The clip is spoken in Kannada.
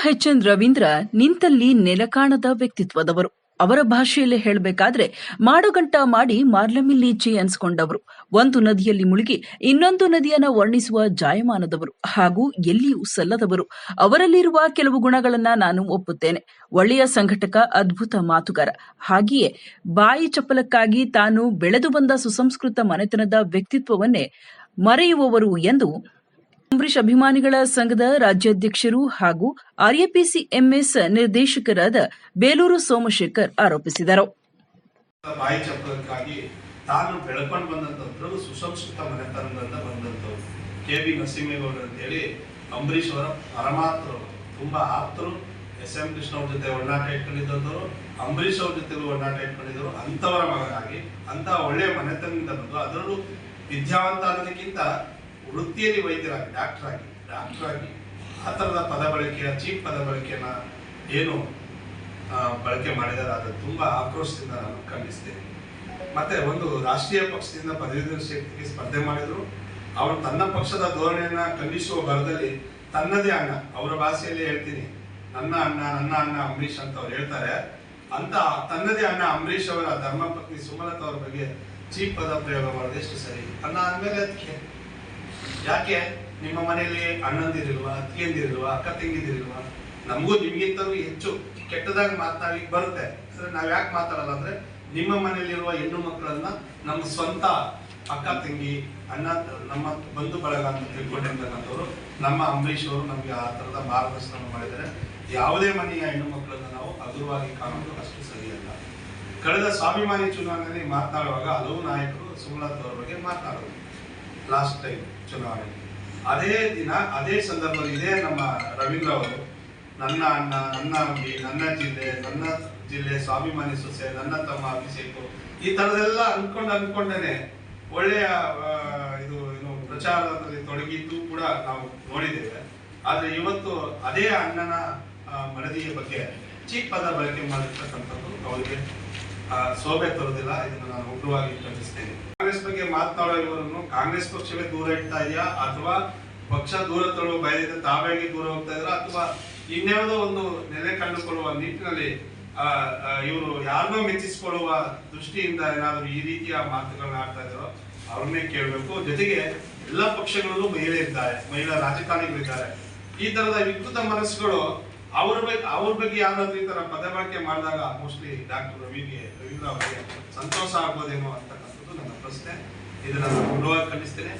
ಎನ್ ರವೀಂದ್ರ ನಿಂತಲ್ಲಿ ನೆಲಕಾಣದ ವ್ಯಕ್ತಿತ್ವದವರು. ಅವರ ಭಾಷೆಯಲ್ಲಿ ಹೇಳಬೇಕಾದ್ರೆ ಮಾಡುಗಂಟ ಮಾಡಿ ಮಾರ್ಲಮಿಲ್ಲೀಚಿ ಅನ್ಸ್ಕೊಂಡವರು. ಒಂದು ನದಿಯಲ್ಲಿ ಮುಳುಗಿ ಇನ್ನೊಂದು ನದಿಯನ್ನ ವರ್ಣಿಸುವ ಜಾಯಮಾನದವರು ಹಾಗೂ ಎಲ್ಲಿಯೂ ಸಲ್ಲದವರು. ಅವರಲ್ಲಿರುವ ಕೆಲವು ಗುಣಗಳನ್ನ ನಾನು ಒಪ್ಪುತ್ತೇನೆ. ಒಳ್ಳೆಯ ಸಂಘಟಕ, ಅದ್ಭುತ ಮಾತುಗಾರ, ಹಾಗೆಯೇ ಬಾಯಿ ಚಪ್ಪಲಕ್ಕಾಗಿ ತಾನು ಬೆಳೆದು ಬಂದ ಸುಸಂಸ್ಕೃತ ಮನೆತನದ ವ್ಯಕ್ತಿತ್ವವನ್ನೇ ಮರೆಯುವವರು ಎಂದು ಅಂಬರೀಶ್ ಅಭಿಮಾನಿಗಳ ಸಂಘದ ರಾಜ್ಯಾಧ್ಯಕ್ಷರು ಹಾಗೂ ಆರ್ಎಪಿಸಿಎಂಎಸ್ ನಿರ್ದೇಶಕರಾದ ಬೇಲೂರು ಸೋಮಶೇಖರ್ ಆರೋಪಿಸಿದರು. ಬಾಯಿ ಚಪ್ಪಲಕ್ಕಾಗಿ ತಾನು ಬೆಳ್ಕೊಂಡು ಬಂದಂತಂದ್ರು ಸುಸಂಸ್ಕೃತ ಮನೆತನದಿಂದ ಬಂದಂತವ್ರು ಕೆ.ಬಿ. ನರಸಿಂಹೇಗೌಡರು ಅಂತೇಳಿ ಅಂಬರೀಶ್ ಅವರ ಪರಮಾತ್ಮರು, ತುಂಬಾ ಆಪ್ತರು. ಎಸ್.ಎಂ. ಕೃಷ್ಣ ಅವ್ರ ಜೊತೆ ಒಡನಾಟ ಇಟ್ಕೊಂಡಿದ್ದವರು, ಅಂಬರೀಶ್ ಅವ್ರ ಜೊತೆ ಒಡನಾಟ ಇಟ್ಕೊಂಡಿದ್ರು. ಅಂತವರ ಮಗನಾಗಿ ಅಂತ ಒಳ್ಳೆಯ ಮನೆತನದಿಂದ ಬಂದು, ಅದರಲ್ಲೂ ವಿದ್ಯಾವಂತ ಅನ್ನೋದಕ್ಕಿಂತ ವೃತ್ತಿಯಲ್ಲಿ ವೈದ್ಯರಾಗಿ ಡಾಕ್ಟರ್ ಆಗಿ ಆ ಥರದ ಪದ ಬಳಕೆಯ ಚೀಪ್ ಪದ ಬಳಕೆಯನ್ನ ಏನು ಬಳಕೆ ಮಾಡಿದ್ದಾರೆ, ಅದು ತುಂಬಾ ಆಕ್ರೋಶದಿಂದ ನಾನು ಖಂಡಿಸ್ತೇನೆ. ಮತ್ತೆ ಒಂದು ರಾಷ್ಟ್ರೀಯ ಪಕ್ಷದಿಂದ ಪದವೀಧರ ಕ್ಷೇತ್ರಕ್ಕೆ ಸ್ಪರ್ಧೆ ಮಾಡಿದ್ರು. ಅವರು ತನ್ನ ಪಕ್ಷದ ಧೋರಣೆಯನ್ನ ಖಂಡಿಸುವ ಬರದಲ್ಲಿ ತನ್ನದೇ ಅಣ್ಣ, ಅವರ ಭಾಷೆಯಲ್ಲಿ ಹೇಳ್ತೀನಿ, ನನ್ನ ಅಣ್ಣ ಅಂಬರೀಶ್ ಅಂತ ಅವ್ರು ಹೇಳ್ತಾರೆ. ಅಂತ ತನ್ನದೇ ಅಣ್ಣ ಅಂಬರೀಶ್ ಅವರ ಧರ್ಮಪತ್ನಿ ಸುಮಲತಾ ಅವ್ರ ಬಗ್ಗೆ ಚೀಪ್ ಪದ ಪ್ರಯೋಗ ಮಾಡೋದು ಎಷ್ಟು ಸರಿ? ಅಣ್ಣ ಅಂದ್ಮೇಲೆ ಅದಕ್ಕೆ ಯಾಕೆ ನಿಮ್ಮ ಮನೆಯಲ್ಲಿ ಅಣ್ಣಂದಿರಿಲ್ವಾ, ಅತ್ತಿಗೆಂದಿರಿಲ್ವಾ, ಅಕ್ಕ ತಂಗಿದಿರಿಲ್ವಾ? ನಮಗೂ ನಿಮ್ಗಿಂತಲೂ ಹೆಚ್ಚು ಕೆಟ್ಟದಾಗಿ ಮಾತನಾಡ್ಲಿಕ್ಕೆ ಬರುತ್ತೆ. ಅಂದ್ರೆ ನಾವ್ ಯಾಕೆ ಮಾತಾಡಲ್ಲ ಅಂದ್ರೆ, ನಿಮ್ಮ ಮನೆಯಲ್ಲಿರುವ ಹೆಣ್ಣು ಮಕ್ಕಳನ್ನ ನಮ್ಮ ಸ್ವಂತ ಅಕ್ಕ ತಂಗಿ ಅಣ್ಣ, ನಮ್ಮ ಬಂಧು ಬಳಗ ಅಂತ ತಿಳ್ಕೊಂಡಿರ್ತಕ್ಕಂಥವ್ರು ನಮ್ಮ ಅಂಬರೀಶ್ ಅವರು ನಮ್ಗೆ ಆ ತರದ ಮಾರ್ಗದರ್ಶನ ಮಾಡಿದ್ದಾರೆ. ಯಾವುದೇ ಮನೆಯ ಹೆಣ್ಣು ಮಕ್ಕಳನ್ನ ನಾವು ಹಗುರವಾಗಿ ಕಾಣೋದು ಅಷ್ಟು ಸರಿಯಲ್ಲ. ಕಳೆದ ಸ್ವಾಭಿಮಾನಿ ಚುನಾವಣೆಯಲ್ಲಿ ಮಾತನಾಡುವಾಗ ಹಲವು ನಾಯಕರು ಸುಮಲತಾ ಅವರ ಬಗ್ಗೆ ಮಾತನಾಡೋದು. ಲಾಸ್ಟ್ ಟೈಮ್ ಚುನಾವಣೆ ಅದೇ ದಿನ ಅದೇ ಸಂದರ್ಭದಲ್ಲಿ ಇದೇ ನಮ್ಮ ರವೀಂದ್ರ ಅವರು ನನ್ನ ಅಣ್ಣ, ನನ್ನ ಅಂಬಿ, ನನ್ನ ಜಿಲ್ಲೆ ಸ್ವಾಭಿಮಾನಿ ಸೊಸೆ, ನನ್ನ ತಮ್ಮ ಅಭಿಷೇಕ್, ಈ ತರದೆಲ್ಲ ಅನ್ಕೊಂಡೇನೆ ಒಳ್ಳೆಯ ಇದು ಪ್ರಚಾರದಲ್ಲಿ ತೊಡಗಿದ್ದು ಕೂಡ ನಾವು ನೋಡಿದ್ದೇವೆ. ಆದ್ರೆ ಇವತ್ತು ಅದೇ ಅಣ್ಣನ ಮಡದಿಯ ಬಗ್ಗೆ ಚೀಪ್ ಪದ ಬಳಕೆ ಮಾಡಿರ್ತಕ್ಕಂಥದ್ದು ಅವರಿಗೆ ಶೋಭೆ ತರುವುದಿಲ್ಲ. ಇದನ್ನು ನಾನು ಉಗ್ರವಾಗಿ ಖಂಡಿಸ್ತೇನೆ. ಕಾಂಗ್ರೆಸ್ ಬಗ್ಗೆ ಮಾತನಾಡೋ ಇವರನ್ನು ಕಾಂಗ್ರೆಸ್ ಪಕ್ಷವೇ ದೂರ ಇಡ್ತಾ ಇದೆಯಾ, ಅಥವಾ ಪಕ್ಷ ದೂರ ತರುವ ಭಯದಿಂದ ತಾವಾಗಿ ದೂರ ಹೋಗ್ತಾ ಇದ್ರ, ಅಥವಾ ಇನ್ಯಾವುದೋ ಒಂದು ನೆಲೆ ಕಂಡುಕೊಳ್ಳುವ ನಿಟ್ಟಿನಲ್ಲಿ ಇವರು ಯಾರನ್ನೋ ಮೆಚ್ಚಿಸಿಕೊಳ್ಳುವ ದೃಷ್ಟಿಯಿಂದ ಏನಾದರೂ ಈ ರೀತಿಯ ಮಾತುಗಳನ್ನ ಆಡ್ತಾ ಇದ್ದಾರೋ ಅವ್ರನ್ನೇ ಕೇಳಬೇಕು. ಜೊತೆಗೆ ಎಲ್ಲ ಪಕ್ಷಗಳಲ್ಲೂ ಮಹಿಳಾ ರಾಜಕಾರಣಿಗಳಿದ್ದಾರೆ. ಈ ತರದ ವಿಕೃತ ಮನಸ್ಸುಗಳು ಅವ್ರ ಬಗ್ಗೆ ಯಾರಾದ್ರೂ ಈ ತರ ಪದ ಬಳಕೆ ಮಾಡಿದಾಗ ಮೋಸ್ಟ್ಲಿ ಡಾಕ್ಟರ್ ರವೀಂದ್ರ ಅವರಿಗೆ ಸಂತೋಷ ಆಗ್ಬೋದೇನೋ ಅಂತಕ್ಕಂಥದ್ದು ನನ್ನ ಪ್ರಶ್ನೆ. ಇದನ್ನ ನಾನು ಖಂಡಿಸ್ತೇನೆ.